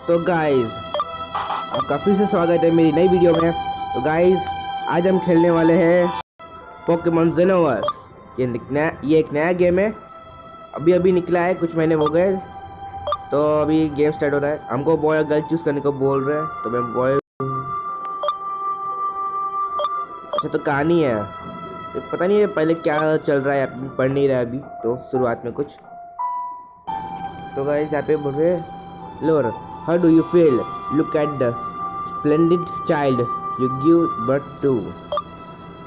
तो गाइज आपका फिर से स्वागत है मेरी नई वीडियो में। तो गाइज आज हम खेलने वाले हैं पोकेमॉन जेनोवर्स। ये एक नया गेम है, अभी अभी निकला है, कुछ महीने हो गए। तो अभी गेम स्टार्ट हो रहा है। हमको बॉय और गर्ल चूज करने को बोल रहे हैं, तो मैं बॉय। अच्छा, तो कहानी है, पता नहीं है पहले क्या चल रहा है, पढ़ नहीं रहा है अभी। तो शुरुआत में कुछ तो गाइस यहाँ पे बोल रहे लोर, how do you feel, look at the splendid child you give birth to.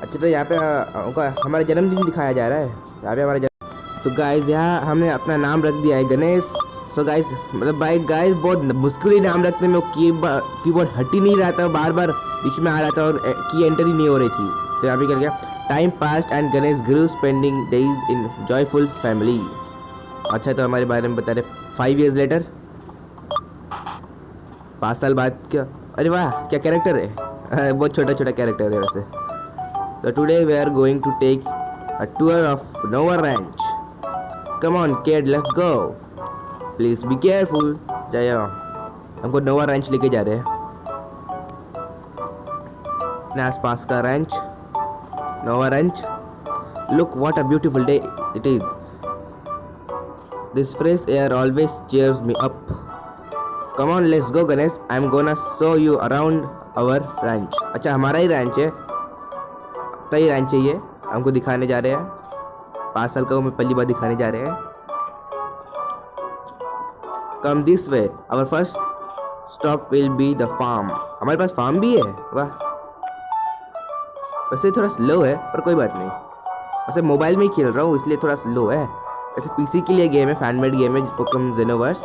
अच्छा, तो यहाँ पे हमारा जन्मदिन दिखाया जा रहा है यहाँ पे हमारा जन्म। तो गाइस यहाँ हमने अपना नाम रख दिया है गणेश। सो गाइस मतलब भाई गाइस बहुत मुश्किल ही नाम रखने में, कीबोर्ड हट ही नहीं रहा था, बार बार बीच में आ रहा था और की एंटर ही नहीं हो रही थी। तो यहाँ पे कर गया time passed and Ganesh grew spending days in joyful family. अच्छा, तो हमारे बारे में बता रहे 5 years लेटर, 5 साल बाद। क्या, अरे वाह क्या कैरेक्टर है बहुत छोटा छोटा कैरेक्टर है वैसे। तो today we are going to take a tour of Nova ranch. Come on kid, let's go, please be careful. जाओ, हमको नोवा रैंच लेके जा रहे हैं, आस पास का ranch, Nova ranch. Look what a beautiful day it is, this fresh air always cheers me up. Come on, let's go Ganesh, I'm gonna show you around our ranch. अच्छा, हमारा ही ranch है, तो ही ranch है ये, हमको दिखाने जा रहे हैं। 5 साल का मैं पहली बार दिखाने जा रहे हैं। Come this way, our first stop will be the farm. हमारे पास फार्म भी है, वाह। वैसे थोड़ा स्लो है पर कोई बात नहीं, वैसे मोबाइल में ही खेल रहा हूँ इसलिए थोड़ा स्लो है। ऐसे पीसी के लिए गेम है, फैनमेड गेम है पोकेमॉन जेनोवर्स।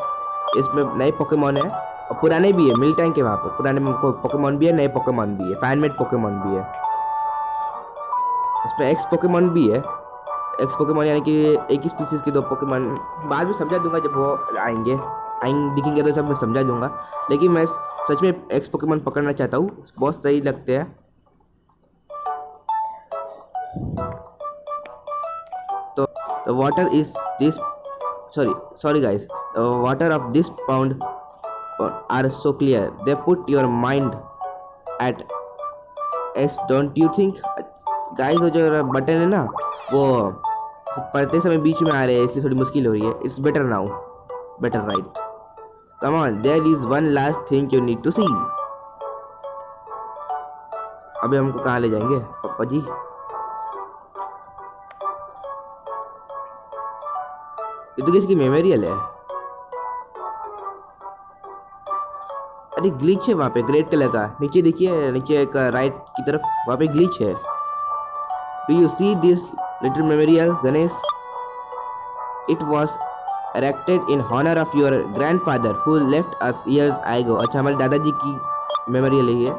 इसमें नए पोकेमॉन है और पुराने भी है, मिलते हैं के वहाँ पर पुराने पोकेमॉन भी है, नए पोकेमॉन भी है, फैनमेड पोकेमॉन भी है। इसमें एक्स पोकेमॉन भी है। एक्स पोकेमॉन यानी कि एक ही स्पीसीज के 2 पोकेमॉन। बाद में समझा दूंगा जब वो आएंगे दिखेंगे तो सब मैं समझा दूंगा। लेकिन मैं सच में एक्स पोकेमॉन पकड़ना चाहता हूँ, बहुत सही लगते हैं। The water is this sorry guys, the water of this pond are so clear, they put your mind at s, don't you think guys। वो जो बटन है ना, वो पढ़ते समय बीच में आ रहे हैं इसलिए थोड़ी मुश्किल हो रही है। It's better now, better right. Come on, there is one last thing you need to see. अभी हमको कहाँ ले जाएंगे पापा जी? ये तो किसकी मेमोरियल है? अरे ग्लिच है वहाँ पे ग्रेट कलर का, नीचे देखिए, नीचे एक राइट की तरफ वहाँ पे ग्लिच है। Do you see this little memorial Ganesh? It was erected in honor of your grandfather who left us years ago. अच्छा, हमारे दादाजी की मेमोरियल है ये।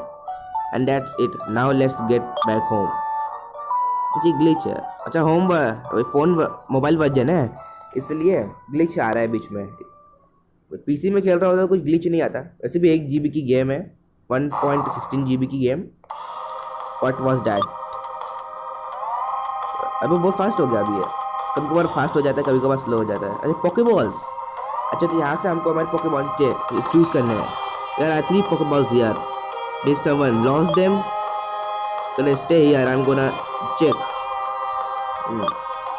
And that's it. Now let's get back home. जी ग्लिच है। अच्छा, होम फोन मोबाइल वर्जन है इसलिए ग्लिच आ रहा है बीच में। पीसी में खेल रहा होता तो कुछ ग्लिच नहीं आता। वैसे भी 1 GB की गेम है, 1.16 GB की गेम। What was that? अभी बहुत फास्ट हो गया अभी है, कभी कभार फास्ट हो जाता है, कभी कभार स्लो हो जाता है। अरे पोकेबॉल्स, अच्छा तो यहाँ से हमको हमारे पोकेमॉन चूज करने हैं। There are 3 Pokeballs here, did someone lost them? so let's stay here, I'm gonna check।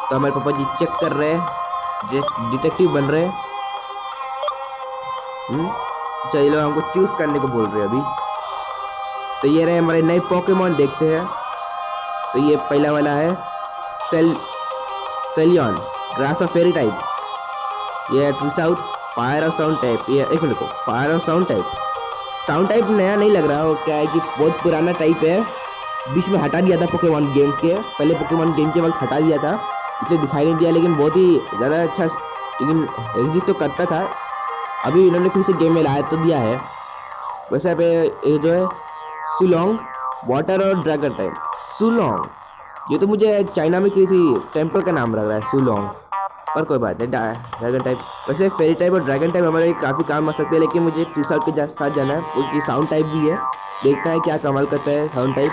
तो हमारे पापा जी चेक कर रहे हैं, डिटेक्टिव बन रहे हैं। चलो हमको चूज करने को बोल रहे हैं अभी। तो ये रहे हमारे नए पोकेमॉन, देखते हैं। तो ये पहला वाला है सेलियन, ग्रास ऑफ फेरी टाइप। ये ट्रिसाउट, फायर और साउंड टाइप। ये एक मिनट को, फायर और साउंड टाइप नया नहीं लग रहा हो, क्या है कि बहुत पुराना टाइप है, बीच में हटा दिया था पोकेमॉन गेम्स के, पहले पोकेमॉन गेम के वक्त हटा दिया था इसलिए दिखाई नहीं दिया। लेकिन बहुत ही ज़्यादा अच्छा, लेकिन एग्जिस्ट तो करता था। अभी इन्होंने फिर से गेम में लाया तो दिया है। वैसे यहाँ पे ये जो है सुलोंग, वाटर और ड्रैगन टाइप। सुलोंग, ये तो मुझे चाइना में किसी टेम्पल का नाम लग रहा है सुलोंग, पर कोई बात नहीं। ड्रैगन टाइप, वैसे फेरी टाइप और ड्रैगन टाइप हमारे काफ़ी काम आ सकते हैं, लेकिन मुझे ट्रिसाउट के साथ जाना है क्योंकि साउंड टाइप भी है। देखता है क्या कमाल करता है sound type.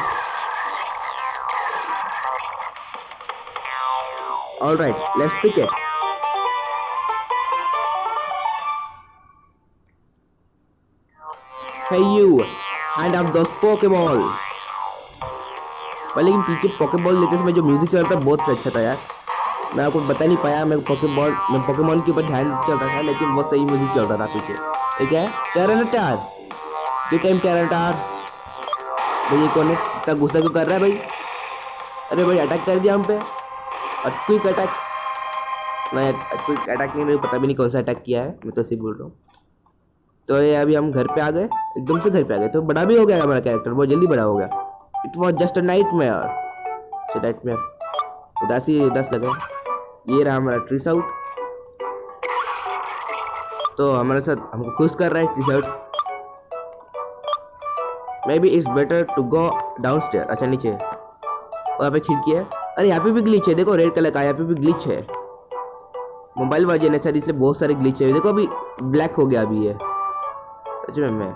Alright, let's pick it. Hey you, hand up those Pokeball. पर लेकिन पीछे पोकेबॉल लेते समय जो म्यूजिक चल रहा था बहुत अच्छा था यार। मैं आपको बता नहीं पाया, मैं पोकेमॉन के ऊपर ध्यान चल रहा था, लेकिन बहुत सही म्यूजिक चल रहा था पीछे। ठीक है, टेरानटार ये टाइम टेरानटार भाई, ये कौन है? इतना गुस्सा क्यों कर रहा है भाई? अरे भाई अटैक कर दिया हम पे, और क्विक अटैक। नहीं क्विक अटैक नहीं, मुझे पता भी नहीं कौन सा अटैक किया है, मैं तो ऐसे बोल रहा हूँ। तो ये अभी हम घर पे आ गए, एकदम से घर पे आ गए, तो बड़ा भी हो गया हमारा कैरेक्टर, बहुत जल्दी बड़ा हो गया। It was just a nightmare. उदासी 10 लगे। ये रहा हमारा ट्रीस आउट, तो हमारे साथ हमको खुश कर रहा है Trees out. Maybe it's better to go down stair. अच्छा नीचे, और यहाँ पे खिड़की है। अरे यहाँ पे भी ग्लिच है, देखो रेड कलर का, यहाँ पे भी ग्लिच है। मोबाइल वर्जन है शायद, इसलिए बहुत सारे ग्लिच है। देखो अभी ब्लैक हो गया अभी ये, सच में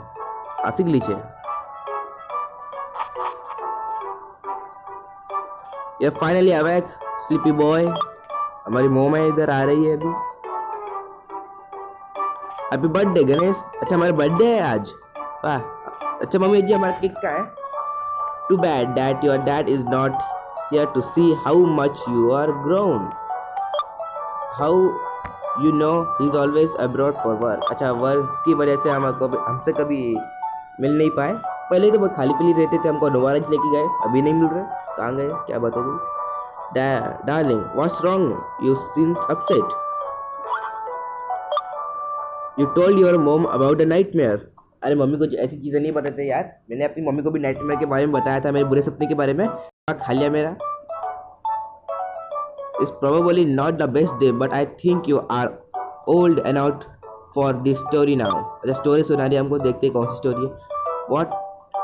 काफी ग्लिच है। ये फाइनली अवेक स्लीपी बॉय। हमारी मोम है इधर आ रही है अभी। Happy birthday Ganesh. अच्छा हमारा बर्थडे है आज, वाह। अच्छा मम्मी जी हमारा केक का है। Too bad that your dad is not here to see how much you are grown. How you know he is always abroad for work. अच्छा वर्क की वजह से हमसे कभी मिल नहीं पाए। पहले तो बहुत खाली पीली रहते थे, हमको नोवारंज लेके गए, अभी नहीं मिल रहे। कहाँ गए, क्या बात हो गई? Darling what's wrong, you seems upset. You told your mom about the nightmare. अरे मम्मी को ऐसी चीज़ें नहीं बताते यार। मैंने अपनी मम्मी को भी नाइटमेयर के बारे में बताया था, मेरे बुरे सपने के बारे में। खा लिया मेरा। It's probably not the best day but I think you are old enough for this story now. अच्छा स्टोरी सुना दी हमको, देखते कौन सी स्टोरी है। What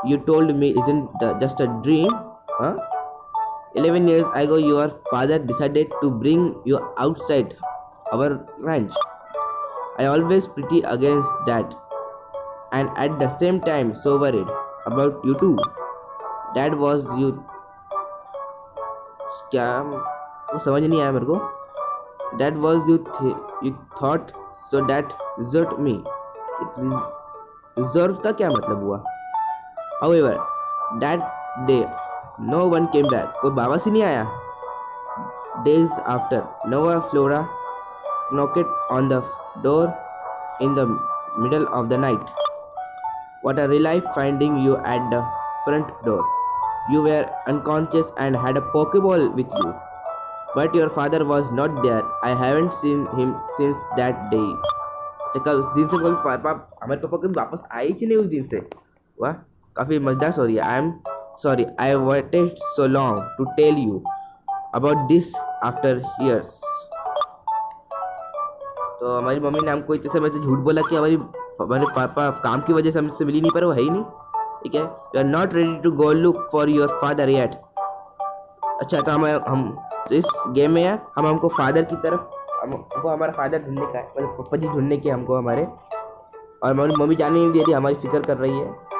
you told me isn't just a dream, huh? 11 years ago your father decided to bring you outside our ranch. I always pretty against that and at the same time so worried about you too. That was you, क्या वो समझ नहीं आया मेरे को। That was you thought so that deserted me. Reserve का क्या मतलब हुआ? However, that day, no one came back. कोई बाबा से नहीं आया। Days after, Nova Flora knocked on the door in the middle of the night. What a relief finding you at the front door. You were unconscious and had a Pokeball with you. But your father was not there. I haven't seen him since that day. उस दिन से कभी पापा हमारे पापा कभी वापस आए ही नहीं उस दिन से। वाह काफ़ी मजेदार स्टोरी है। I am sorry I waited so long to tell you about this after years. तो हमारी मम्मी ने हमको इतने समय से झूठ बोला कि हमारे पापा काम की वजह से हमसे मिल ही नहीं पा रहे, वो है ही नहीं। ठीक है, you are not ready to go look for your father yet. अच्छा तो हम तो इस गेम में यार हमको फादर की तरफ हमको हमारा फादर ढूंढने का है, मतलब पापा जी ढूंढने के हमको हमारे। और हमारी मम्मी जाने नहीं दे रही, हमारी फिक्र कर रही है।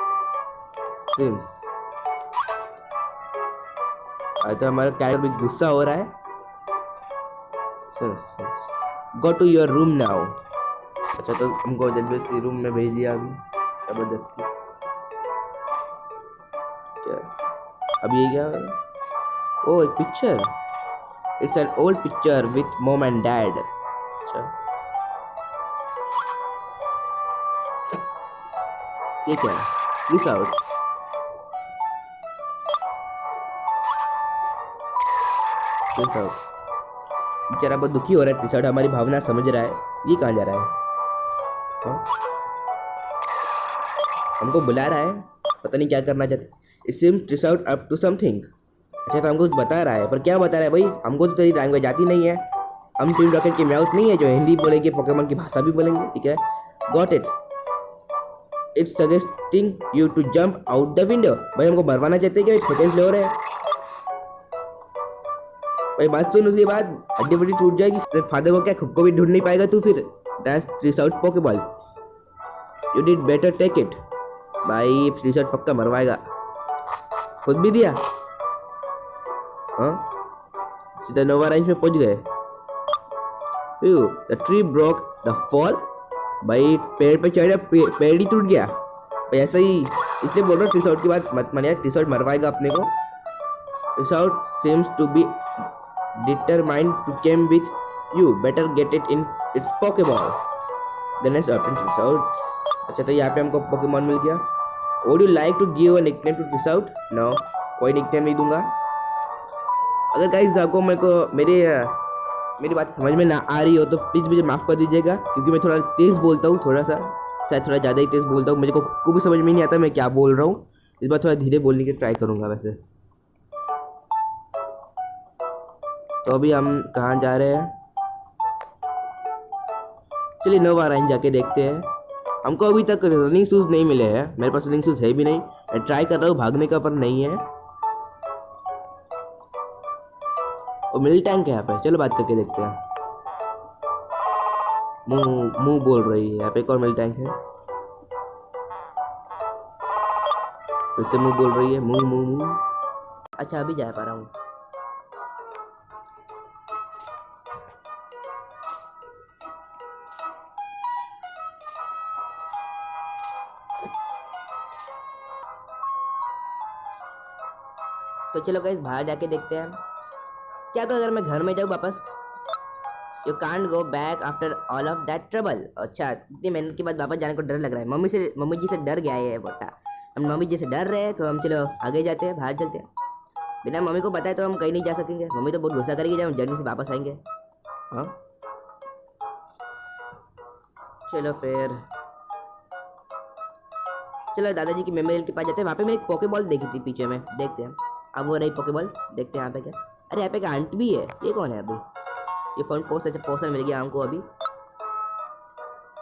तो हमारा कैरेक्टर भी गुस्सा हो रहा है। Go to your room now. अच्छा तो हमको जल्दी रूम में भेज दिया अभी जबरदस्ती। क्या अब ये क्या? ओ एक picture, it's an old picture with mom and dad. अच्छा ये क्या है? Please out. बेचारा बहुत दुखी हो रहा है। टी-शर्ट हमारी भावना समझ रहा है। ये कहाँ जा रहा है? हाँ? हमको बुला रहा है, पता नहीं क्या करना चाहता है। It seems T-shirt up to something. अच्छा तो हमको कुछ बता रहा है, पर क्या बता रहा है भाई? हमको तो तेरी लैंग्वेज आती नहीं है। हम टीम रॉकेट के म्याउथ नहीं है जो हिंदी बोलेंगे, पोकेमॉन की भाषा भी बोलेंगे। ठीक है, got it. It's suggesting you to jump out the window. भाई हमको मरवाना चाहते हैं कि सेकंड फ्लोर है। भाई बात सुन, उसके बाद हड्डी बड्डी टूट जाएगी। तेरे फादर को क्या खुद को भी ढूंढ नहीं पाएगा तू फिर। That's Trees out Pokeball. You did better take it. भाई ट्रीस आउट पक्का मरवाएगा। खुद भी दिया। हाँ सीधा नोवा रेंज में पहुंच गए। The tree broke the fall. भाई पेड़ पे चढ़ा, पेड़ ही टूट गया। ऐसा ही इसलिए बोल रहा हूँ, ट्रिस आउट की बात मत मानिए, ट्रिस आउट मरवाएगा अपने को। Trees out seems to be determined to game with you, better get it in its Pokeball. Ganesh open Trees out. अच्छा तो यहाँ पे हमको पोकेमॉन मिल गया। Would you like to give a nickname to Trees out? No, कोई nickname नहीं दूंगा। अगर गाइस आपको मेरी बात समझ में ना आ रही हो तो प्लीज़ मुझे माफ़ कर दीजिएगा, क्योंकि मैं थोड़ा तेज़ बोलता हूँ, थोड़ा सा शायद थोड़ा ज़्यादा ही तेज़ बोलता हूँ, मुझे को भी समझ में नहीं आता मैं क्या बोल रहा हूँ। इस बार थोड़ा धीरे बोलने की ट्राई करूँगा वैसे। तो अभी हम कहाँ जा रहे हैं? चलिए नोवा राइन जाके देखते हैं। हमको अभी तक रनिंग शूज़ नहीं मिले हैं, मेरे पास रनिंग शूज़ है भी नहीं। मैं ट्राई कर रहा हूँ भागने का, पर नहीं है। और मिल टैंक है यहाँ पे, चलो बात करके देखते हैं। मुंह बोल रही है यहाँ पे, एक और मिल टैंक है। फिर से मुंह बोल रही है, मुंह। अच्छा अभी जा पा रहा हूँ। तो चलो गाइस बाहर जाके देखते हैं। क्या तो अगर मैं घर में जाऊँ वापस? You can't go back after all of that trouble. अच्छा इतनी मेहनत के बाद वापस जाने को डर लग रहा है। मम्मी जी से डर गया है बेटा। हम मम्मी जी से डर रहे हैं, तो हम चलो आगे जाते हैं, बाहर चलते हैं। बिना मम्मी को बताए तो हम कहीं नहीं जा सकेंगे। मम्मी तो बहुत गुस्सा करेगी जब हम जर्नी से वापस आएंगे। हाँ चलो फिर, चलो दादाजी की मेमोरियल के पास जाते हैं। वहाँ पे मैं एक पोकेबॉल देखी थी पीछे में, देखते हैं। अब वो रही पोकेबॉल, देखते हैं यहाँ पे क्या। अरे यहाँ पे एक आंटी भी है, ये कौन है अभी? ये फोन पोस्ट, अच्छा पोस्टर मिल गया हमको अभी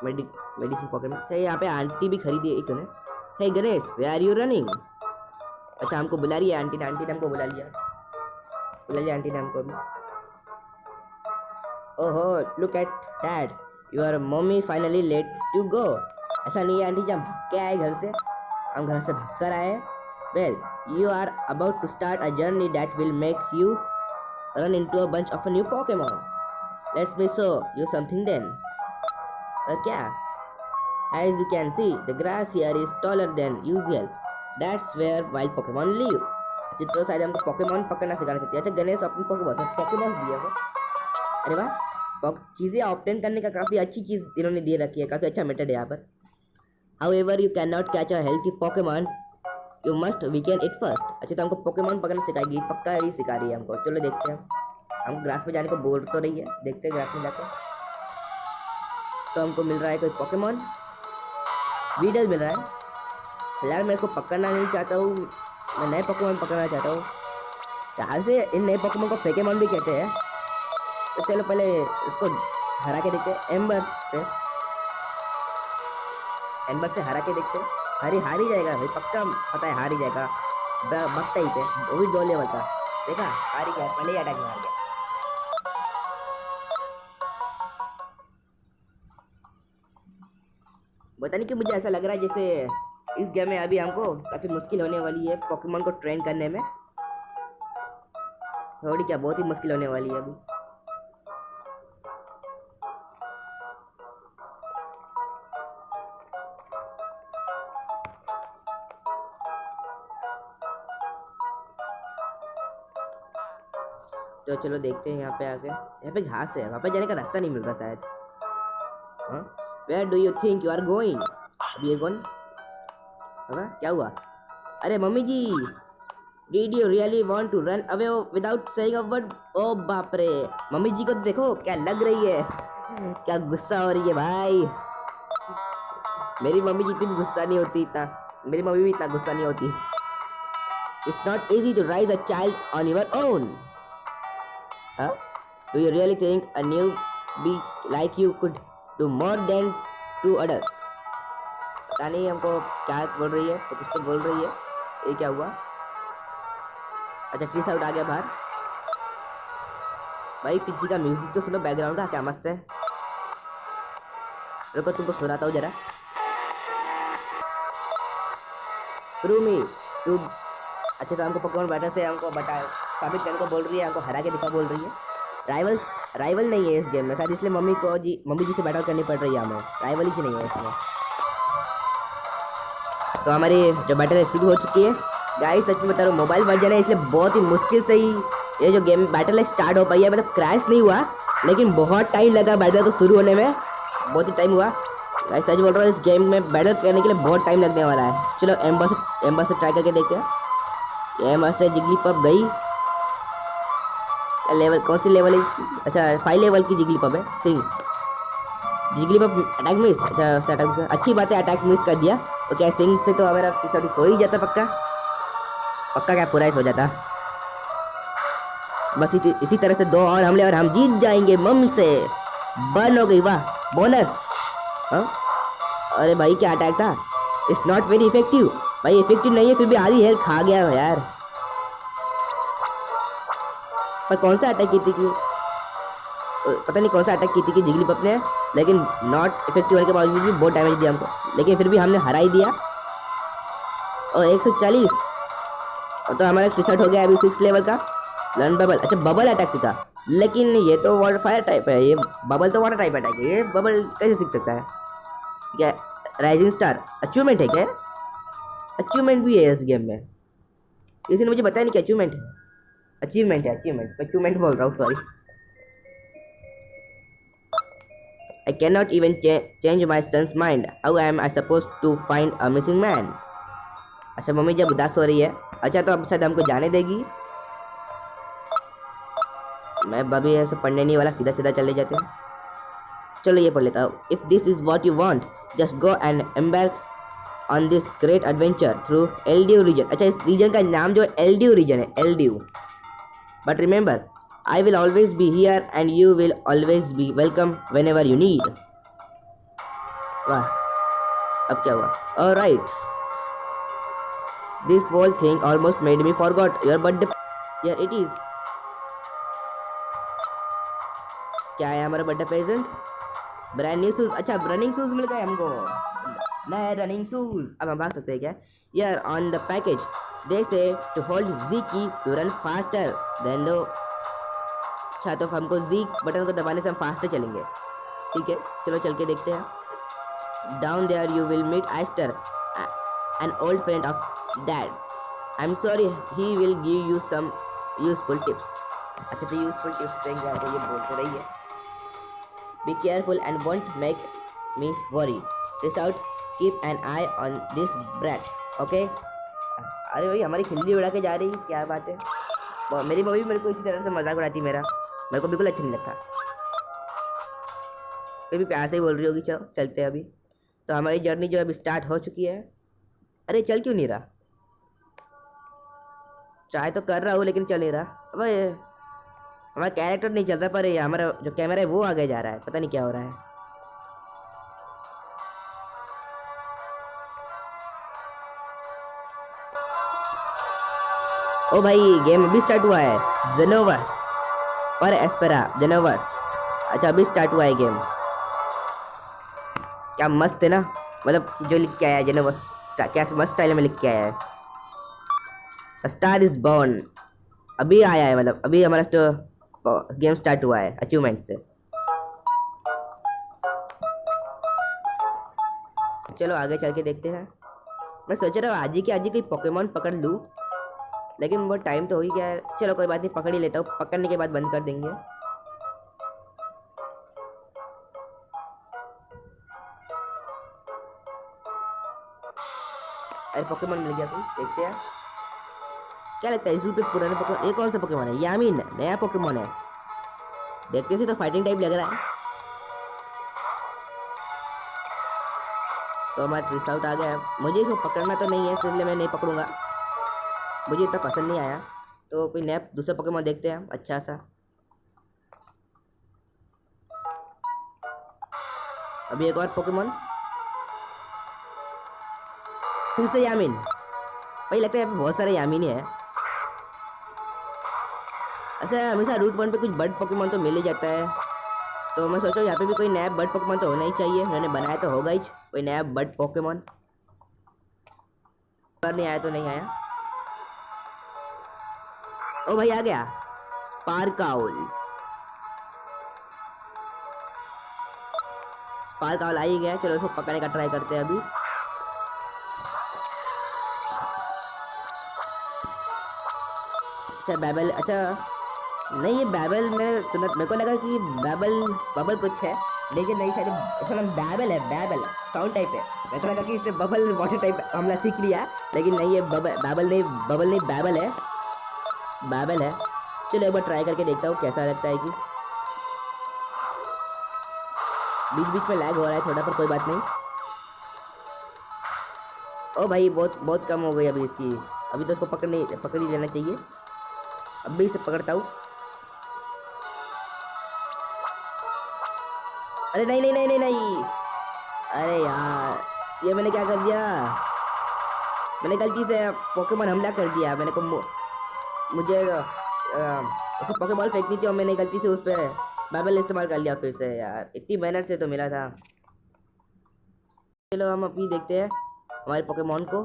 मेडिसिन पॉकेट में। अच्छा यहाँ पे आंटी भी खरीदी है एक ने। Hey Ganesh, where are you running? अच्छा हमको बुला रही है आंटी ने हमको बुला लिया आंटी ने हमको अभी। ओहो look at dad, your mummy finally let you go. ऐसा नहीं है आंटी जी, हम भाग के आए घर से, हम घर से भाग कर आए। Well you are about to start a journey that will make you run into a bunch of a new Pokemon. Let's me show you something then. और क्या? As you can see, the grass here is taller than usual. That's where wild Pokemon live. अच्छा तो शायद हमको Pokemon पकड़ना सिखाना चाहती है। अच्छा गणेश अपनी पोकेमॉन दिया है। अरे वाह, चीज़ें ऑब्टेन करने का काफ़ी अच्छी चीज़ इन्होंने दे रखी है, काफ़ी अच्छा मेथड है यहाँ पर। However, you cannot catch a healthy Pokemon. You must weaken it first. अच्छा तो हमको पोकेमॉन पकड़ना सिखाएगी, पक्का ही सिखा रही है हमको। चलो देखते हैं। हम ग्रास पे जाने को बोल तो रही है, देखते हैं ग्रास में जाकर। तो हमको मिल रहा है कोई पोकेमॉन, वीडल मिल रहा है। फिलहाल मैं इसको पकड़ना नहीं चाहता हूँ, मैं नए पोकेमॉन पकड़ना चाहता हूँ। यहाँ से इन नए पोकेमॉन को फेकेमॉन भी कहते हैं। तो चलो पहले इसको हरा के देखते हैं, एम्बर से हरा के देखते हैं। हार ही जाएगा भाई, पक्का पता है हार ही जाएगा। बकता ही थे, वो भी 2 लेवल का, देखा हार ही गया, पहले ही अटैक मार गया। पता नहीं कि मुझे ऐसा लग रहा है जैसे इस गेम में अभी हमको काफ़ी मुश्किल होने वाली है पोकेमॉन को ट्रेन करने में। थोड़ी क्या, बहुत ही मुश्किल होने वाली है अभी। तो चलो देखते हैं यहाँ पे आके। यहाँ पे घास है, वहाँ पे जाने का रास्ता नहीं मिल रहा शायद। हाँ where do you think you are going? अभी ये कौन? हाँ क्या हुआ? अरे mummy ji, did you really want to run away without saying a word? ओ बाप रे, मम्मी जी को तो देखो क्या लग रही है, क्या गुस्सा हो रही है भाई। मेरी मम्मी जी इतनी गुस्सा नहीं होती, इतना मेरी मम्मी भी इतना गुस्सा नहीं होती। It's not easy to raise a child on your own. Do you really think a newbie like you could do more than 2 others? पता नहीं हमको क्या बोल रही है, तो कुछ तो बोल रही है। ये क्या हुआ? अच्छा ट्रीस आउट आ गया बाहर। भाई पीछे का म्यूजिक तो सुनो, बैकग्राउंड का क्या मस्त है। रुको तुमको सुनाता हूँ जरा। रूमी टू, अच्छा तो हमको पोकेमॉन बैटर से हमको बताए साबित करने को बोल रही है, हमको हरा के दिखा बोल रही है। राइवल नहीं है इस गेम में शायद, इसलिए मम्मी जी से बैटल करनी पड़ रही है हमें। राइवल ही नहीं है इसमें। तो हमारी जो बैटल शुरू हो चुकी है गाइस। सच में बता रहा हूँ मोबाइल वर्जन है इसलिए बहुत ही मुश्किल से ही ये जो गेम बैटल है स्टार्ट हो पाई है। मतलब क्रैश नहीं हुआ लेकिन बहुत टाइम लगा बैटल को शुरू होने में, बहुत ही टाइम हुआ गाइस। सच बोल रहा हूँ इस गेम में बैटल करने के लिए बहुत टाइम लगने वाला है। चलो एम्बर से ट्राई करके देखते हैं। एम्बर से जिगलीपॉप गई। लेवल कौन सी लेवल है? अच्छा 5 लेवल की जिगलीपॉप है। सिंह जिगलीपॉप अटैक मिस। अच्छा उसका अटैक मिस, अच्छी बात है अटैक मिस कर दिया। तो क्या सिंह से तो हमारा एपिसोड सो ही जाता पक्का पक्का, क्या पूरा ही सो जाता। बस इसी तरह से 2 और हमले और हम जीत जाएंगे। मम से बर्न हो गई, वाह बोनस। हाँ अरे भाई क्या अटैक था। It's not very effective. भाई इफेक्टिव नहीं है फिर भी आधी हेल्थ खा गया यार। पर कौन सा अटैक की थी कि पता नहीं कौन सा अटैक की थी कि जिगलीपॉप ने, लेकिन नॉट इफेक्टिव होने के बावजूद भी बहुत डैमेज दिया हमको, लेकिन फिर भी हमने हरा ही दिया। और 140 और तो हमारा रिसर्ट हो गया अभी 6 लेवल का। लर्न बबल, अच्छा बबल अटैक सीखा, लेकिन ये तो वाटर फायर टाइप है। ये बबल तो वाटर टाइप अटैक है, ये बबल कैसे सीख सकता है? क्या राइजिंग स्टार अचीवमेंट है क्या? अचीवमेंट भी है इस गेम में, किसी ने मुझे बताया नहीं कि अचीवमेंट है। अचीवमेंट है, अचीवमेंट बोल रहा हूँ sorry. I cannot even change my son's mind. How am I supposed to find a missing man? अच्छा मम्मी जब उदास हो रही है, अच्छा तो अब शायद हमको जाने देगी। मैं अभी ऐसे पढ़ने नहीं वाला, सीधा सीधा चले जाते हैं। चलो ये पढ़ लेता हूँ। If this is what you want just go and embark on this great adventure through Eldew region. अच्छा इस रीजन का नाम जो है एल्ड्यू रीजन है, Eldew. But remember I will always be here and you will always be welcome whenever you need. वाह अब क्या हुआ? Alright, this whole thing almost made me forgot your birthday. Here it is. क्या है हमारा birthday present? Brand new shoes. अच्छा running shoes मिल गए हमको, नए रनिंग शूज। अब हम भाग सकते हैं क्या? Here on the package they say to hold Z key to run faster than the। अच्छा तो हमको Z बटन को दबाने से हम फास्टर चलेंगे, ठीक है चलो चल के देखते हैं। Down there you will meet Aister an old friend of dad. I am sorry he will give you some useful tips. अच्छा तो यूजफुल टिप्स देंगे आपको, ये बोलते रही है। Be careful and won't make me worry. This out keep an I on this brat okay. अरे भाई हमारी खिल्ली उड़ा के जा रही, क्या बात है। मेरी मम्मी मेरे को इसी तरह से मजाक उड़ाती, मेरे को बिल्कुल अच्छा नहीं लगता। फिर भी प्यार से ही बोल रही होगी। चलो चलते हैं अभी। तो हमारी जर्नी जो अभी स्टार्ट हो चुकी है। अरे चल क्यों नहीं रहा? ट्राई तो कर रहा हूँ लेकिन चल नहीं रहा। अब हमारा कैरेक्टर नहीं चल रहा, पर ये हमारा जो कैमरा है वो आगे जा रहा है, पता नहीं क्या हो रहा है। ओ भाई गेम अभी स्टार्ट हुआ है। जेनोवर्स और एस्पेरा जेनोवर्स। अच्छा अभी स्टार्ट हुआ है गेम। क्या मस्त है ना, मतलब जो लिख के आया है जेनोवर्स क्या मस्त स्टाइल में लिख के आया है। स्टार इज बॉर्न अभी आया है, मतलब अभी हमारा तो गेम स्टार्ट हुआ है अचीवमेंट से। चलो आगे चल के देखते हैं। मैं सोच रहा हूँ आज ही कोई पोकेमॉन पकड़ लूँ, लेकिन बहुत टाइम तो हो ही गया है। चलो कोई बात नहीं, पकड़ ही लेता हूँ, पकड़ने के बाद बंद कर देंगे। अरे पोकेमॉन मिल गया, कोई देखते हैं क्या लगता है इस रूट पे पुराने पोकेमॉन। ये कौन सा पोकेमॉन है? यामिन नया पोकेमॉन है, देखते से तो फाइटिंग टाइप लग रहा है। तो हमारा ट्रिक्स आउट आ गया है। मुझे इसको पकड़ना तो नहीं है इसलिए मैं नहीं पकड़ूंगा, मुझे इतना पसंद नहीं आया। तो कोई नया दूसरा पोकेमॉन देखते हैं अच्छा सा। अभी एक और पोकेमॉन, फिर से यामिन। भाई लगता है यहाँ पे बहुत सारे यामिन ही है। अच्छा हमेशा रूट 1 पे कुछ बर्ड पोकेमॉन तो मिल ही जाता है, तो मैं सोच रहा हूँ यहाँ पे भी कोई नया बर्ड पोकेमॉन तो होना ही चाहिए। उन्होंने बनाया तो होगा ही कोई नया बर्ड पोकेमॉन, पर नहीं आया तो नहीं आया। ओ भाई आ गया स्पार्काउल। स्पार्काउल आ ही गया, चलो इसको पकड़ने का ट्राई करते हैं अभी। अच्छा बैबल, अच्छा नहीं ये बैबल में सुना, मेरे को लगा कि बैबल बबल कुछ है, लेकिन नहीं शायद इसका नाम बैबल है। बैबल साउंड टाइप है। मेरे को लगा कि इससे बबल वाटर टाइप हमने सीख लिया, लेकिन नहीं ये बैबल नहीं, बबल नहीं बैबल है, बैबल है। चलो एक बार ट्राई करके देखता हूँ कैसा लगता है। कि बीच बीच में लैग हो रहा है थोड़ा, पर कोई बात नहीं। ओ भाई बहुत बहुत कम हो गई अभी इसकी। अभी तो इसको पकड़ ही लेना चाहिए। अभी इसे पकड़ता हूँ। अरे नहीं नहीं नहीं नहीं नहीं, अरे यार ये मैंने क्या कर दिया, मैंने गलती से पोकेमॉन हमला कर दिया। मैंने को मुझे उसे पोकेमॉन फेंकनी थी और मैंने गलती से उस पर बाइबल इस्तेमाल कर लिया फिर से। यार इतनी मेहनत से तो मिला था। चलो हम अभी देखते हैं हमारे पोकेमॉन को।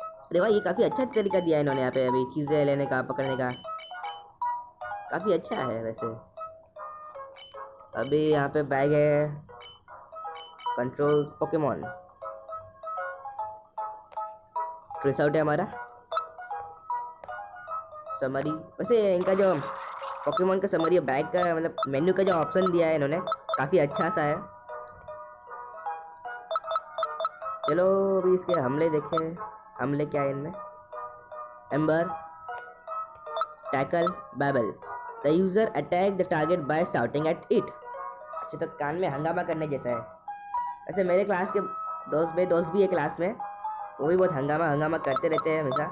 अरे भाई ये काफ़ी अच्छा तरीका दिया है इन्होंने यहाँ पे अभी चीज़ें लेने का, पकड़ने का। काफ़ी अच्छा है वैसे। अभी यहाँ पे बैग है, कंट्रोल पोकेमॉन, ट्रेस आउट है हमारा, समरी। वैसे इनका जो पोकेमॉन का समरी बैग का मतलब मेन्यू का जो ऑप्शन दिया है इन्होंने, काफ़ी अच्छा सा है। चलो अभी इसके हमले देखें। हमले क्या है इनमें? Ember, tackle, babble. The user attack the target by shouting at it. अच्छा तो कान में हंगामा करने जैसा है। ऐसे मेरे क्लास के दोस्त भी है क्लास में, वो भी बहुत हंगामा करते रहते हैं हमेशा।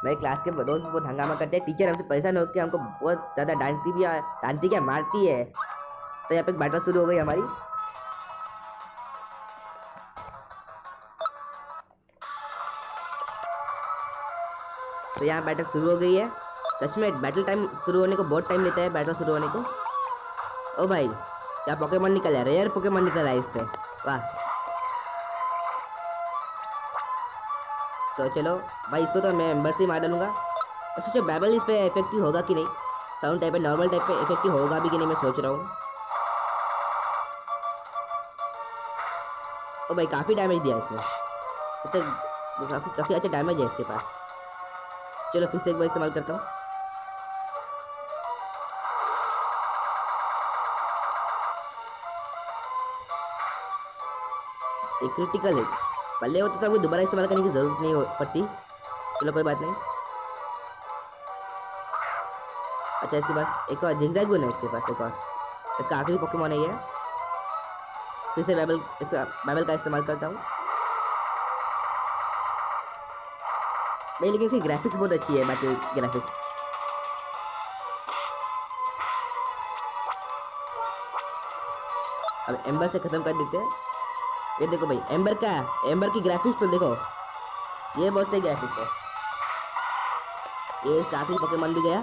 मेरे क्लास के दोस्त भी बहुत हंगामा करते हैं। टीचर हमसे परेशान होकर हमको बहुत ज़्यादा डांटती क्या मारती है। तो यहाँ पे बैटल शुरू हो गई हमारी। तो यहाँ बैटल शुरू हो गई है। सच में बैटल टाइम शुरू होने को बहुत टाइम लेता है, बैटल शुरू होने को। ओ भाई क्या पोकेमॉन निकल है, रेयर पोकेमॉन निकल है इससे, वाह। तो चलो भाई इसको तो मैं एम्बर से मार डालूंगा। और सोचो बैबल इस पर इफेक्टिव होगा कि नहीं, साउंड टाइप है नॉर्मल टाइप पे इफेक्टिव होगा भी कि नहीं, मैं सोच रहा हूँ। ओ भाई काफ़ी डैमेज दिया इसने। अच्छा काफ़ी अच्छा डैमेज है इसके पास। चलो फिर से एक बार इस्तेमाल करता हूँ। एक क्रिटिकल हिट पहले होता था, मुझे दोबारा इस्तेमाल करने की ज़रूरत नहीं पड़ती। चलो कोई बात नहीं। अच्छा इसके पास एक और जिगजैग गन है, इसके पास एक और, इसका आखिरी पोकेमॉन है ये। फिर से बैबल का इस्तेमाल करता हूँ भाई, लेकिन इसकी ग्राफिक्स बहुत अच्छी है, बैटल ग्राफिक्स। अब एम्बर से ख़त्म कर देते हैं। ये देखो भाई एम्बर की ग्राफिक्स तो देखो, ये बहुत सही ग्राफिक्स है। ये काफी पोकेमॉन भी गया।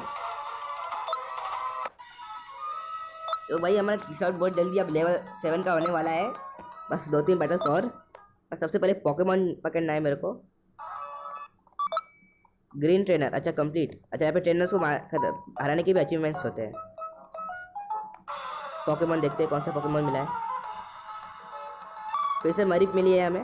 तो भाई हमारा टी शर्ट बहुत जल्दी अब लेवल 7 का होने वाला है। बस 2-3 बैटल्स और सबसे पहले पोकेमॉन पकड़ना है मेरे को। ग्रीन ट्रेनर, अच्छा कंप्लीट। अच्छा यहाँ पे ट्रेनर्स को हराने के भी अचीवमेंट्स होते हैं। पोकेमॉन देखते हैं कौन सा पोकेमॉन मिला है। फिर से मरीफ मिली है हमें।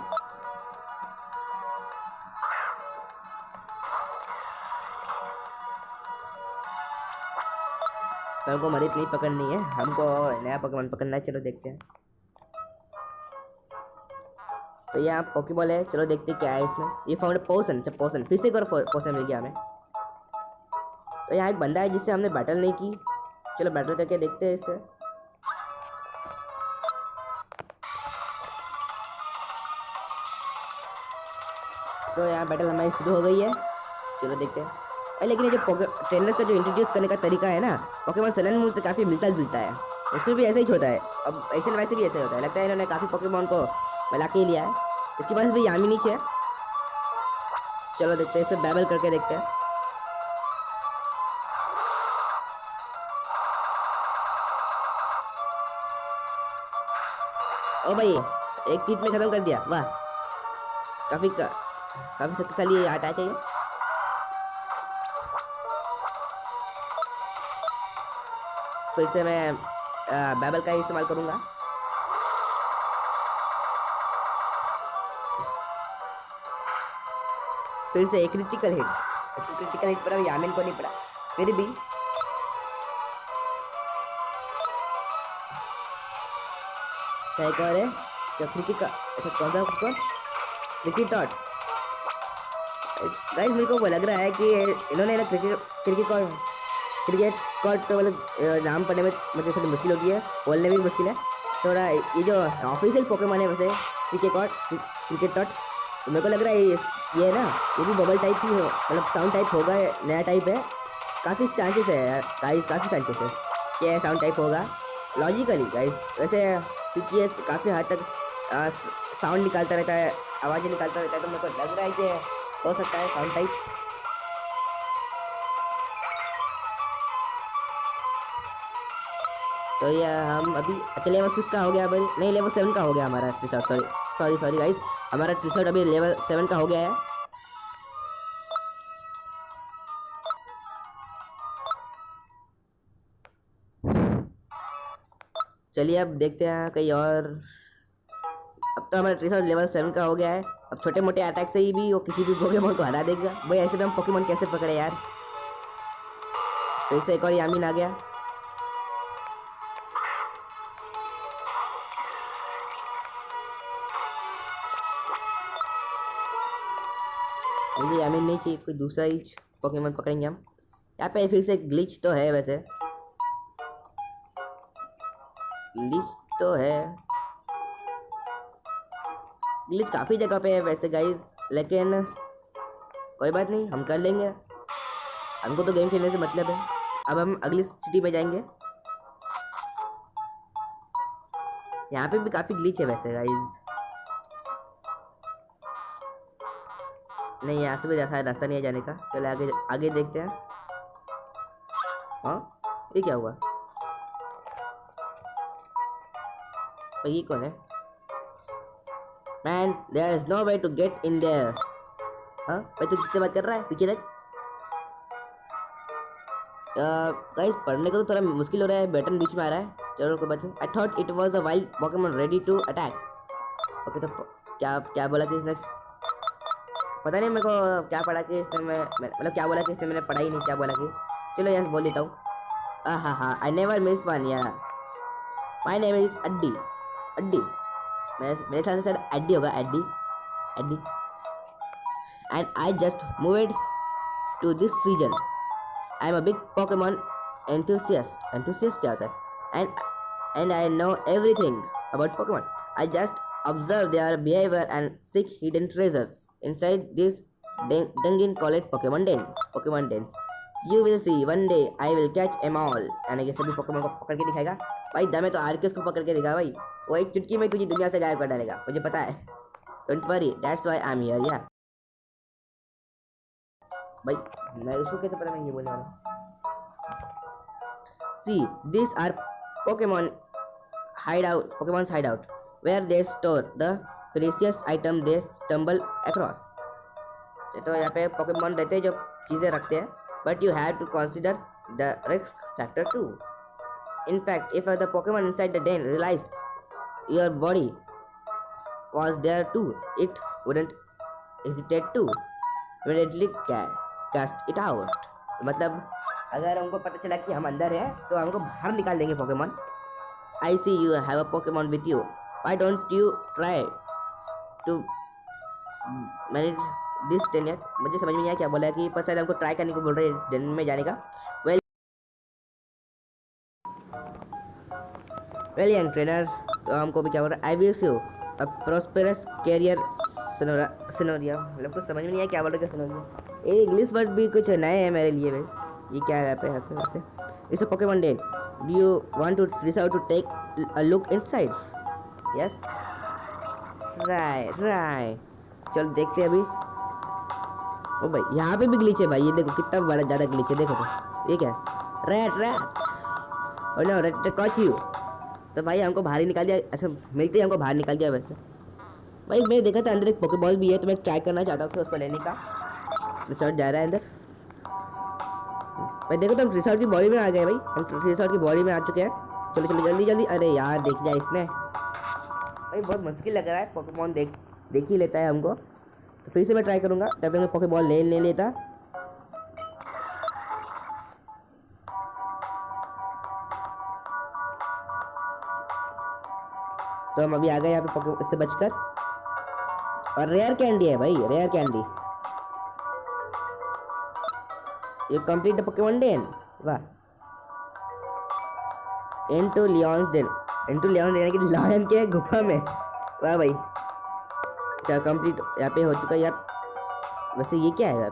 तो हमको मरीफ नहीं पकड़नी है, हमको नया पोकेमॉन पकड़ना है। चलो देखते हैं। तो यहाँ पोकेबॉल है, चलो देखते हैं क्या है इसमें। ये फाउंड पोशन, अच्छा पोशन, फिर से एक और पोशन मिल गया हमें। तो यहाँ एक बंदा है जिससे हमने बैटल नहीं की, चलो बैटल करके देखते हैं इससे। तो यहाँ बैटल हमारी शुरू हो गई है, चलो देखते हैं। लेकिन ये जो ट्रेनर्स का जो इंट्रोड्यूस करने का तरीका है ना, पोकेमॉन सन मून से काफ़ी मिलता जुलता है। उसमें भी ऐसा ही होता है, अब ऐसे वैसे भी ऐसे होता है। लगता है इन्होंने काफ़ी पोकेमॉन को मिला के ही लिया है। इसके पास भी यामी नीचे है, चलो देखते हैं, इसे बैबल करके देखते हैं। ओ भाई एक हिट में खत्म कर दिया, वाह। काफी शक्तिशाली ये अटैक है ये। फिर से मैं बैबल का ही इस्तेमाल करूंगा। फिर से एक क्रिटिकल हिट। इसको क्रिटिकल हिट पड़ा, यामिन को नहीं पड़ा, फिर भी क्या एक और है क्या क्रिकेट का? अच्छा कौन सा कौन? Cricket dot. गाइस मेरे को वो लग रहा है कि इन्होंने ना क्रिकेट कॉर्ड तो मतलब नाम पढ़ने में मुझे थोड़ी मुश्किल होती है, बोलने में भी मुश्किल है थोड़ा। ये जो ऑफिशियल पोकेमॉन है वैसे क्रिकेट डॉट, तो मेरे को लग रहा है ये ना ये भी बबल टाइप ही हो, मतलब साउंड टाइप होगा, नया टाइप है। काफ़ी चांसेस है यार गाइस, काफ़ी चांसेस है कि ये साउंड टाइप होगा लॉजिकली गाइस। वैसे क्योंकि ये काफ़ी हद तक साउंड निकालता रहता है, आवाज़ें निकालता रहता है, तो मेरे को लग रहा है कि हो सकता है साउंड टाइप। तो ये हम अभी अच्छा लेवल 6 का हो गया, अभी नहीं लेवल 7 का हो गया हमारा टी शर्ट। सॉरी गाइस, हमारा टी शर्ट अभी लेवल 7 का हो गया है। चलिए अब देखते हैं कहीं और। अब तो हमारा टी शर्ट लेवल 7 का हो गया है। अब छोटे मोटे अटैक से ही भी वो किसी भी पोकेमॉन को हरा देगा भाई। ऐसे में हम पोकेमॉन कैसे पकड़े यार। फिर से एक और यामिन आ गया। मुझे यामिन नहीं चाहिए, कोई दूसरा ही पोकेमॉन पकड़ेंगे हम। यहाँ पे फिर से ग्लिच तो है, वैसे ग्लिच तो है, ग्लिच काफ़ी जगह पे है वैसे गाइस, लेकिन कोई बात नहीं, हम कर लेंगे। हमको तो गेम खेलने से मतलब है। अब हम अगली सिटी में जाएंगे। यहाँ पे भी काफ़ी ग्लिच है वैसे गाइस। नहीं यहाँ से भी शायद रास्ता नहीं है जाने का। चलो आगे आगे देखते हैं। हाँ ये क्या हुआ भाई, ये कौन है? Man there is no way to get in there. हाँ भाई तू किससे बात कर रहा है? पीछे देख। गाइस पढ़ने को तो थोड़ा मुश्किल हो रहा है, बटन बीच में आ रहा है। चलो कोई बात नहीं। I thought it was a wild Pokemon ready to attack. Okay तो क्या बोला कि इसने, पता नहीं मेरे को क्या पढ़ा कि इसने मतलब क्या बोला कि इसने, मैंने पढ़ा ही नहीं क्या बोला कि। चलो यस बोल देता हूँ। हाँ आई नेवर मिस वन यार। My name is Addy. Addy मेरे ख्याल से शायद एड्डी होगा, Eddie. And I just moved to this region. I am a big Pokemon enthusiast क्या होता है? And I know everything about Pokemon. I just observe their behavior and seek hidden treasures inside this dungeon called Pokemon dens. You will see one day I will catch them all. यानी कि सभी Pokemon को पकड़ के दिखाएगा भाई। दम है तो आर्कियस को पकड़ के दिखा भाई, वो एक चुटकी में तुझे दुनिया से गायब कर डालेगा, मुझे पता है। Don't worry, that's why I'm here यार। भाई मैं उसको कैसे पता मैं ये बोलने वाला। See, these are Pokemon's hideout, where they store the precious item they stumble across. तो यहाँ पे पोकेमॉन रहते हैं जो चीज़ें रखते हैं, but you have to consider the risk factor too. In fact, if the Pokemon inside the den realized your body was there too, it wouldn't hesitate to immediately cast it out. मतलब अगर हमको पता चला कि हम अंदर हैं तो हमको बाहर निकाल देंगे Pokemon. I see you have a Pokemon with you. Why don't you try to manage this den yet? मुझे समझ में नहीं आया क्या बोला है कि पर शायद हमको ट्राई करने को बोल रहे हैं den में जाने का। वेल यंग ट्रेनर, तो हमको भी क्या बोल रहा है? I wish you a prosperous career Sinoriya. मतलब कुछ समझ में नहीं आया क्या बोल रहे हैं सिनोरिया। ये इंग्लिश वर्ड भी कुछ नए हैं मेरे लिए भाई। ये क्या है यहाँ पे वैसे? It's a Pokemon den. Do you want to reach out to take a look inside? Yes. Right. चल देखते हैं अभी। ओ भाई यहाँ पे भी ग्लिच है भाई, ये देखो कितना बड़ा ज़्यादा ग्लिच है। देखो तो ये क्या है? रैट। और नो रैट कॉट यू। तो भाई हमको बाहर ही निकाल दिया, ऐसा मिलते ही हमको बाहर निकाल दिया वैसे। भाई मैं देखा था अंदर एक पोकेबॉल भी है, तो मैं ट्राई करना चाहता हूँ उसको लेने का। रिसोर्ट जा रहा है अंदर भाई। देखो तो हम रिसोर्ट की बॉडी में आ गए भाई, हम रिसोर्ट की बॉडी में आ चुके हैं। चलो जल्दी। अरे यार देख लिया इसने भाई, बहुत मुश्किल लग रहा है। पोकेमॉन देख ही लेता है हमको। तो फिर से मैं ट्राई करूँगा, तब तक मैं पोकेबॉल ले लेता। तो हम अभी आ गए यहाँ पे पोके इससे बचकर। और रेयर कैंडी है भाई, रेयर कैंडी। ये कंप्लीट द पोकेमॉन डेन। वाह। Into lion's den, into lion's den की लायन के गुफा में। वाह भाई, क्या कंप्लीट यहाँ पे हो चुका है यार। वैसे ये क्या है यहाँ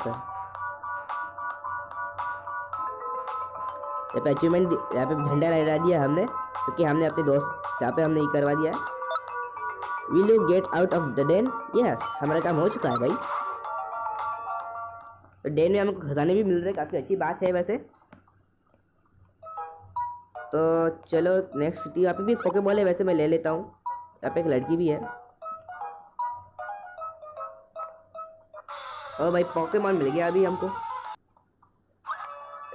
पे अचीवमेंट, यहाँ पे झंडा लहरा दिया हमने, क्योंकि हमने अपने दोस्त यहाँ पे हमने ये करवा दिया है। Will you get out of the den? Yes, हमारा काम हो चुका है भाई। तो डेन में हमको खजाने भी मिल रहे हैं, काफ़ी अच्छी बात है वैसे। तो चलो नेक्स्ट सिटी, यहाँ पे भी पोकेबॉल है वैसे, मैं ले लेता हूँ। यहाँ पे एक लड़की भी है। ओ भाई पोकेमॉन मिल गया अभी हमको।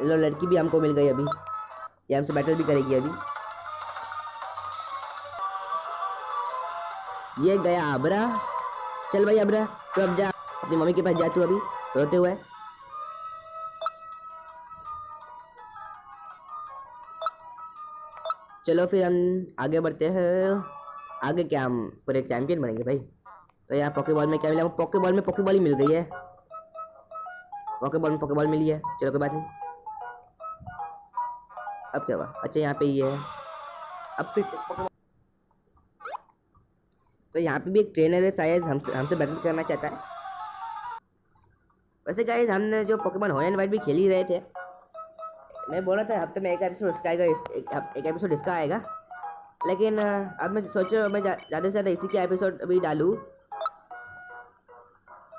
लो लड़की भी हमको मिल गई अभी, ये हमसे बैटल भी करेगी अभी। ये गया अबरा। चल भाई अबरा, तो अब जा अपनी मम्मी के पास जा तू अभी रोते हुए। चलो फिर हम आगे बढ़ते हैं। आगे क्या हम पूरे चैंपियन बनेंगे भाई। तो यार पोकेबॉल में क्या मिला? पोकेबॉल में पोकेबॉल ही मिल गई है। पोकेबॉल में पोकेबॉल मिली है, चलो कोई बात नहीं। अब क्या हुआ? अच्छा यहाँ पे ये है। अब फिर से पोकेमॉन। तो यहाँ पे भी एक ट्रेनर है, शायद हमसे बैटल करना चाहता है। वैसे गाइस हमने जो पोकेमॉन हॉट एंड वाइट भी खेल ही रहे थे। मैं बोल रहा था हफ्ते में एक एपिसोड इसका आएगा, एक एपिसोड इसका आएगा। लेकिन अब मैं सोचो मैं ज़्यादा से ज़्यादा इसी के एपिसोड अभी डालूँ।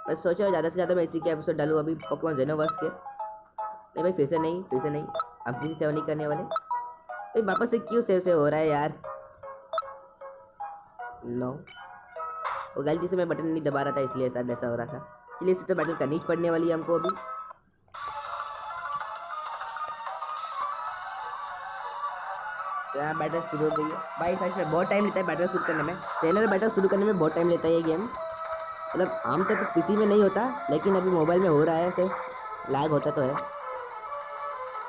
मैं सोचा ज़्यादा से ज़्यादा मैं इसी के एपिसोड डालूँ अभी पोकेमॉन जेनोवर्स के। नहीं भाई फिर से नहीं, हम फिर से सेव नहीं करने वाले भाई। वापस से क्यों सेव हो रहा है यार? नो, वो गलती से मैं बटन नहीं दबा रहा था, इसलिए शायद ऐसा हो रहा था। चलिए इससे तो बैटल करनी ही पड़ने वाली है हमको अभी। तो यहाँ बैटल शुरू हो गई है भाई। सच में बहुत टाइम लेता है बैटल शुरू करने में। ट्रेनर बैटल शुरू करने में बहुत टाइम लेता है ये गेम। मतलब आमतौर पर पीसी में नहीं होता, लेकिन अभी मोबाइल में हो रहा है, तो लैग होता तो है।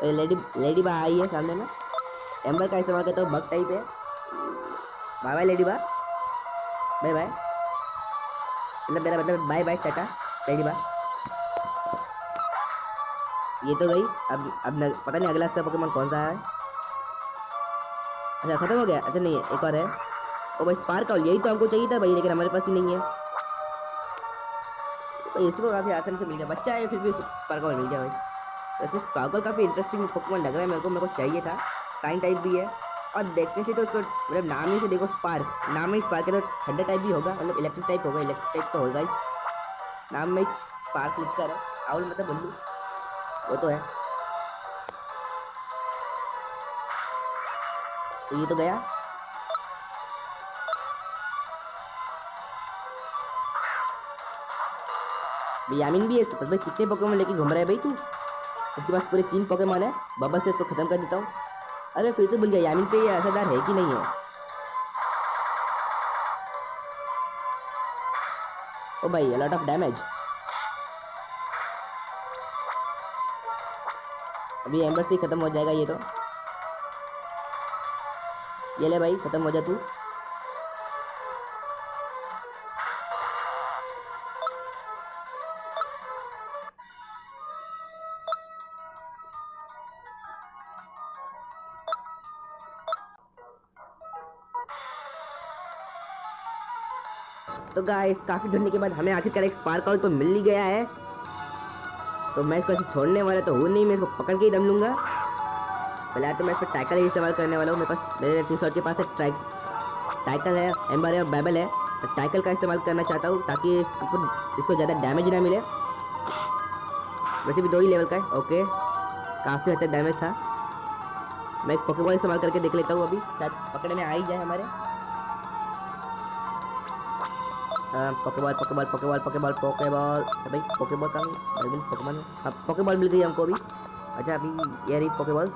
तो लेडी बा आई है सामने में। एम्बर का इस्तेमाल करता हूँ, बग टाइप है। बाय बाय लेडी बा, बाय बाय। मतलब मेरा मतलब बाय बाय टाटा लेडी बा। ये तो गई। अब पता नहीं अगला इसका पोकेमॉन कौन सा है। अच्छा खत्म हो गया? अच्छा नहीं है, एक और है। ओ भाई स्पार्कल, यही तो हमको चाहिए था भाई, लेकिन हमारे पास ही नहीं है भाई। इसको काफ़ी आसानी से मिल गया, बच्चा है फिर भी स्पार्कल मिल गया भाई। तो इसमें स्पार्कल काफ़ी इंटरेस्टिंग पोकेमॉन लग रहा है मेरे को चाहिए था। काइन टाइप भी है, और देखने से तो उसको मतलब नाम ही से देखो स्पार्क, नाम ही स्पार्क है, तो ठंडा टाइप भी होगा, मतलब इलेक्ट्रिक टाइप होगा। इलेक्ट्रिक टाइप तो होगा ही, नाम में स्पार्क लिख कर है। आउल मतलब बंदू, वो तो है। तो ये तो गया। यामिन भी है इसके पास भाई। कितने पोकेमॉन लेके घूम रहा है भाई तू? इसके पास पूरे 3 पोकेमॉन है। बबल से इसको खत्म कर देता हूँ। अरे फिर से भूल गया, यामिन पे ये असरदार है कि नहीं है? ओ भाई लॉट ऑफ डैमेज। अभी एम्बर से ही खत्म हो जाएगा ये तो। ये ले भाई, खत्म हो जा तू। तो गाइस काफ़ी ढूंढने के बाद हमें आखिरकार एक स्पार्कल तो मिल ही गया है। तो मैं इसको ऐसे छोड़ने वाला तो हूँ नहीं, मैं इसको पकड़ के ही दम लूँगा। पहले तो मैं इस पर टैकल ही इस्तेमाल करने वाला हूँ। मेरे पास मेरे टी-शर्ट के पास एक टैकल है, एम्बर है और बैबल है। तो टैकल का इस्तेमाल करना चाहता हूँ ताकि इसको ज़्यादा डैमेज ना मिले। वैसे भी 2 ही लेवल का है। ओके, काफ़ी हद तक डैमेज था। मैं एक पोकेबॉल इस्तेमाल करके देख लेता हूँ, अभी शायद पकड़े में आ ही जाए हमारे। Poké Ball Poké Ball Poké Ball Poké Ball Poké Ball भाई, पोकेबॉल का पोकेबॉल। हाँ पोकेबॉल मिल गई हमको अभी। अच्छा अभी ये रही पोकेबॉल।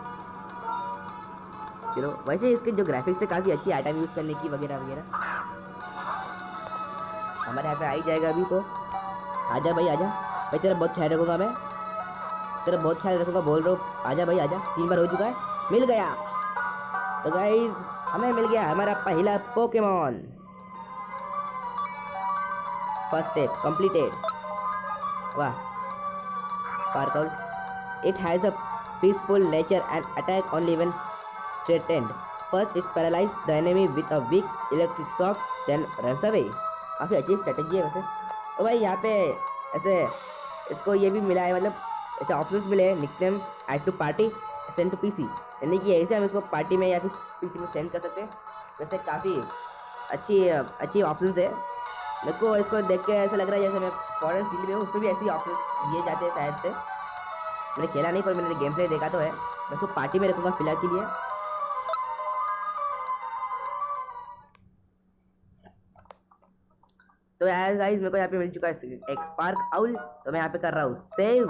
चलो वैसे इसके जो ग्राफिक्स है काफ़ी अच्छी, आइटम यूज़ करने की वगैरह वगैरह। हमारे यहाँ पे आ ही जाएगा अभी तो। आजा भाई आजा भाई, तेरा बहुत ख्याल रखूंगा मैं, तेरा बहुत ख्याल रखूंगा, बोल रहा हूँ। आजा भाई आजा, 3 बार हो चुका है, मिल गया। तो गाइज हमें मिल गया हमारा पहला पोकेमॉन। First step completed. वाह Sparkle, it has a peaceful nature and attack only when threatened. First is paralyze the enemy with a weak electric shock, then runs away. काफ़ी अच्छी स्ट्रेटेजी है वैसे। तो भाई यहाँ पे ऐसे इसको ये भी मिला है, मतलब ऐसे ऑप्शंस मिले हैं, nickname, add to party, send to PC, यानी कि ऐसे हम इसको पार्टी में या फिर पीसी में सेंड कर सकते हैं। वैसे काफ़ी अच्छी ऑप्शंस है। मेरे को इसको देख के ऐसा लग रहा है जैसे मैं फॉरेन सील में हूँ, उसमें भी ऐसे ऑप्शन दिए जाते हैं शायद से। मैंने खेला नहीं पर मैंने गेम प्ले देखा तो है। मैं इसको पार्टी में रखूँगा फिलहाल के लिए। तो यार गाइस मेरे को यहाँ पे मिल चुका है एक स्पार्क आउल, तो मैं यहाँ पे कर रहा हूँ सेव।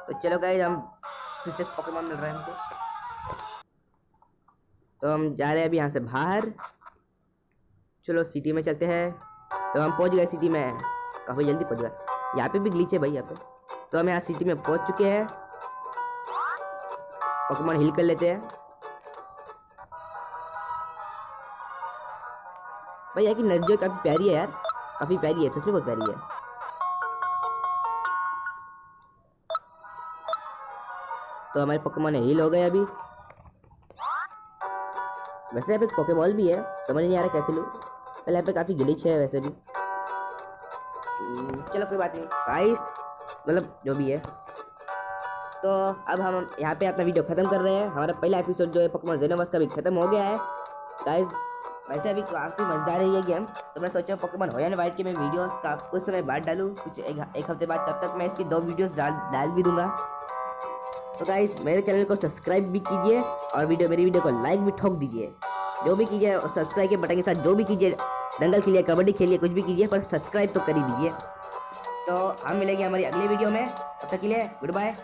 तो चलो गाइस हम फिर से पोकेमॉन मिल रहा है हमको, तो हम जा रहे हैं अभी यहाँ से बाहर। चलो सिटी में चलते हैं। तो हम पहुँच गए सिटी में, काफ़ी जल्दी पहुँच गए। यहाँ पे भी ग्लिच है भाई यहाँ पे। तो हम यहाँ सिटी में पहुँच चुके हैं। पोकेमॉन हील कर लेते हैं भाई। यहाँ की नदी काफ़ी प्यारी है यार, काफ़ी प्यारी है, सच में बहुत प्यारी है। तो हमारे पोकेमॉन हील हो गए अभी। वैसे यहाँ पे पोकेबॉल भी है, समझ नहीं आ रहा कैसे लूँ। पहले यहाँ पे काफ़ी ग्लिच है वैसे भी। चलो कोई बात नहीं गाइस, मतलब जो भी है। तो अब हम यहाँ पे अपना वीडियो ख़त्म कर रहे हैं। हमारा पहला एपिसोड जो है पोकेमॉन जेनोवर्स का भी ख़त्म हो गया है गाइस। वैसे अभी काफ़ी मज़ेदार है ये गेम, तो मैं सोचा पोकेमॉन होया वाइट के मैं वीडियोस का कुछ समय बाद डालूँ, कुछ एक हफ्ते बाद। तब तक मैं इसकी 2 वीडियोस डाल भी दूंगा। तो गाइस मेरे चैनल को सब्सक्राइब भी कीजिए और मेरी वीडियो को लाइक भी ठोक दीजिए। जो भी कीजिए सब्सक्राइब के बटन के साथ, जो भी कीजिए, दंगल खेलिए, कबड्डी खेलिए, कुछ भी कीजिए, पर सब्सक्राइब तो कर ही दीजिए। तो हम मिलेंगे हमारी अगली वीडियो में, तब तक के लिए गुड बाय।